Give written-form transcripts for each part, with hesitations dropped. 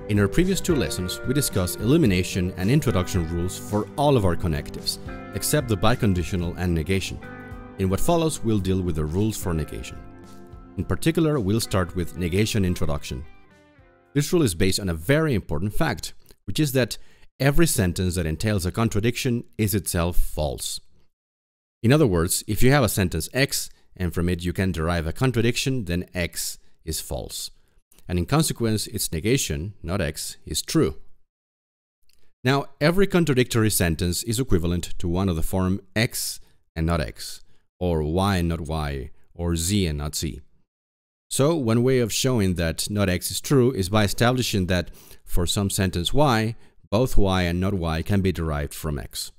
In our previous two lessons, we discussed elimination and introduction rules for all of our connectives, except the biconditional and negation. In what follows, we'll deal with the rules for negation. In particular, we'll start with negation introduction. This rule is based on a very important fact, which is that every sentence that entails a contradiction is itself false. In other words, if you have a sentence X and from it you can derive a contradiction, then X is false. And in consequence, its negation, not X, is true. Now, every contradictory sentence is equivalent to one of the form X and not X, or Y and not Y, or Z and not Z. So, one way of showing that not X is true is by establishing that for some sentence Y, both Y and not Y can be derived from X.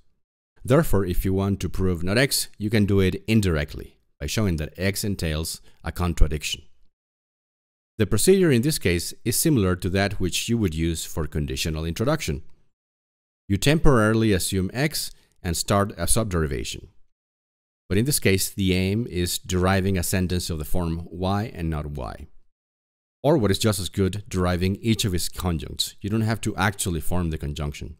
Therefore, if you want to prove not X, you can do it indirectly, by showing that X entails a contradiction. The procedure in this case is similar to that which you would use for conditional introduction. You temporarily assume X and start a subderivation. But in this case, the aim is deriving a sentence of the form Y and not Y. Or what is just as good, deriving each of its conjuncts. You don't have to actually form the conjunction.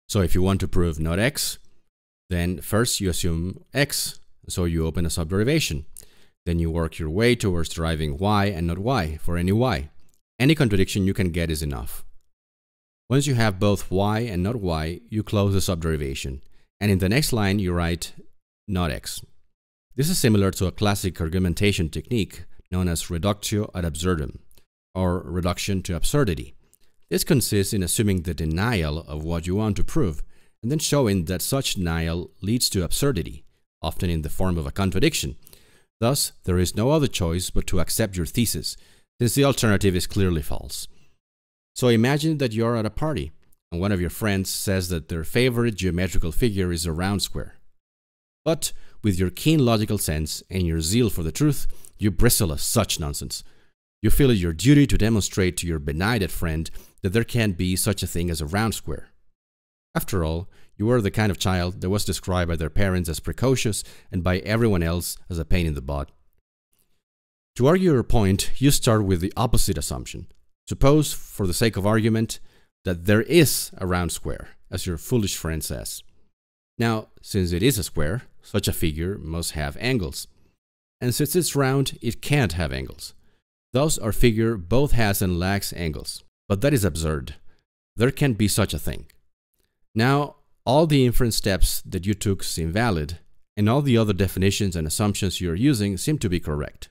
So if you want to prove not X, then first you assume X, so you open a subderivation. Then you work your way towards deriving Y and not Y for any Y. Any contradiction you can get is enough. Once you have both Y and not Y, you close the subderivation. And in the next line, you write not X. This is similar to a classic argumentation technique known as Reductio ad absurdum, or reduction to absurdity. This consists in assuming the denial of what you want to prove, and then showing that such denial leads to absurdity, often in the form of a contradiction. Thus, there is no other choice but to accept your thesis, since the alternative is clearly false. So imagine that you are at a party, and one of your friends says that their favorite geometrical figure is a round square. But, with your keen logical sense and your zeal for the truth, you bristle at such nonsense. You feel it your duty to demonstrate to your benighted friend that there can't be such a thing as a round square. After all, you were the kind of child that was described by their parents as precocious and by everyone else as a pain in the butt. To argue your point, you start with the opposite assumption. Suppose, for the sake of argument, that there is a round square, as your foolish friend says. Now, since it is a square, such a figure must have angles. And since it's round, it can't have angles. Thus, our figure both has and lacks angles. But that is absurd. There can't be such a thing. Now, all the inference steps that you took seem valid, and all the other definitions and assumptions you are using seem to be correct.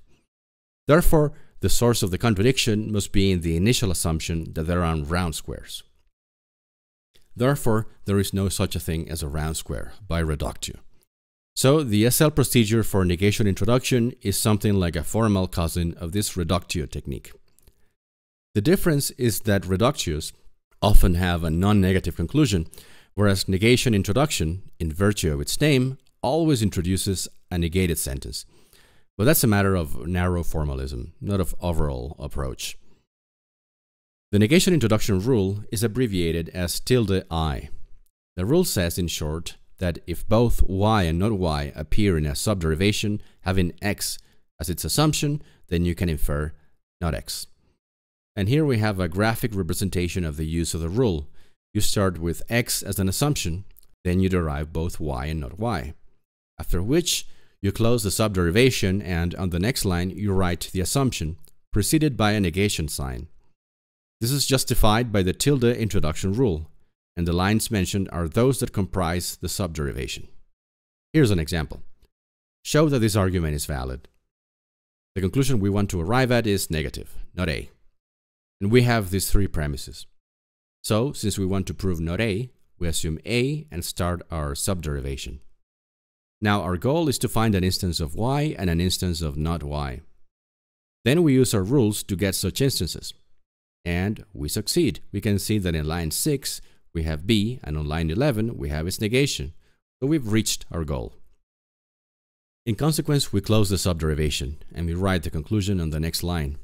Therefore, the source of the contradiction must be in the initial assumption that there are round squares. Therefore, there is no such a thing as a round square by Reductio. So, the SL procedure for negation introduction is something like a formal cousin of this Reductio technique. The difference is that Reductios often have a non-negative conclusion, whereas negation introduction, in virtue of its name, always introduces a negated sentence. But that's a matter of narrow formalism, not of overall approach. The negation introduction rule is abbreviated as -I. The rule says, in short, that if both Y and not Y appear in a subderivation having X as its assumption, then you can infer not X. And here we have a graphic representation of the use of the rule. You start with X as an assumption, then you derive both Y and not Y. After which, you close the subderivation and on the next line you write the assumption, preceded by a negation sign. This is justified by the introduction rule, and the lines mentioned are those that comprise the subderivation. Here's an example. Show that this argument is valid. The conclusion we want to arrive at is negative, not A. And we have these three premises. So, since we want to prove not A, we assume A and start our subderivation. Now, our goal is to find an instance of Y and an instance of not Y. Then we use our rules to get such instances. And we succeed. We can see that in line 6, we have B, and on line 11, we have its negation. So we've reached our goal. In consequence, we close the subderivation, and we write the conclusion on the next line.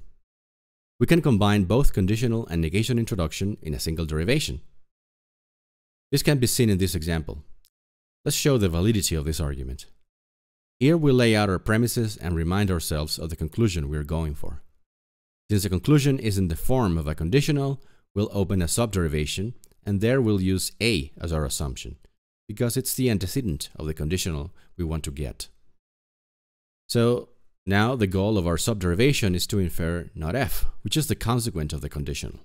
We can combine both conditional and negation introduction in a single derivation. This can be seen in this example. Let's show the validity of this argument. Here we lay out our premises and remind ourselves of the conclusion we are going for. Since the conclusion is in the form of a conditional, we'll open a subderivation, and there we'll use A as our assumption, because it's the antecedent of the conditional we want to get. So now the goal of our subderivation is to infer not f, which is the consequent of the conditional.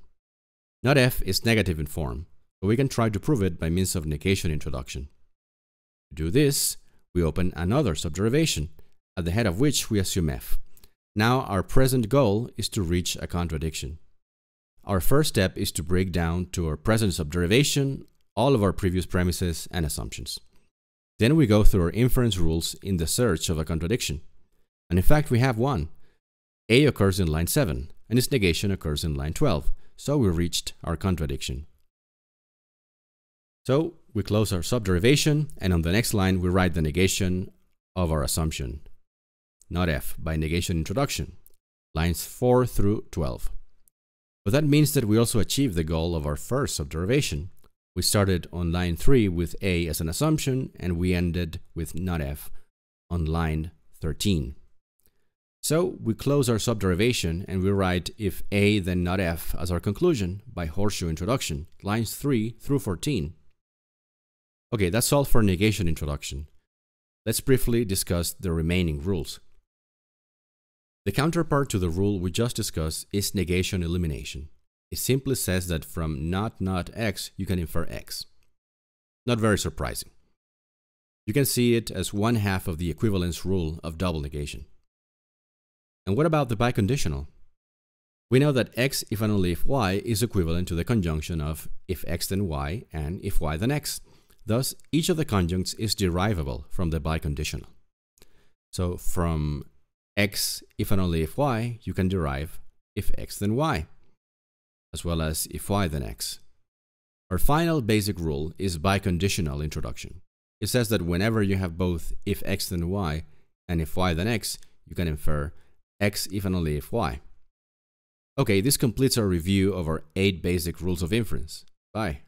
Not f is negative in form, but we can try to prove it by means of negation introduction. To do this, we open another subderivation, at the head of which we assume f. Now our present goal is to reach a contradiction. Our first step is to break down to our present subderivation all of our previous premises and assumptions. Then we go through our inference rules in the search of a contradiction. And in fact, we have one. A occurs in line 7, and its negation occurs in line 12, so we reached our contradiction. So we close our subderivation, and on the next line we write the negation of our assumption, not f, by negation introduction, lines 4 through 12. But that means that we also achieved the goal of our first subderivation. We started on line 3 with a as an assumption, and we ended with not f on line 13. So we close our subderivation and we write if a then not f as our conclusion by horseshoe introduction, lines 3 through 14. Okay, that's all for negation introduction. Let's briefly discuss the remaining rules. The counterpart to the rule we just discussed is negation elimination. It simply says that from not x, you can infer x. Not very surprising. You can see it as one half of the equivalence rule of double negation. And what about the biconditional? We know that x if and only if y is equivalent to the conjunction of if x then y and if y then x. Thus, each of the conjuncts is derivable from the biconditional. So from x if and only if y, you can derive if x then y, as well as if y then x. Our final basic rule is biconditional introduction. It says that whenever you have both if x then y and if y then x, you can infer x if and only if y. Okay, this completes our review of our 8 basic rules of inference. Bye.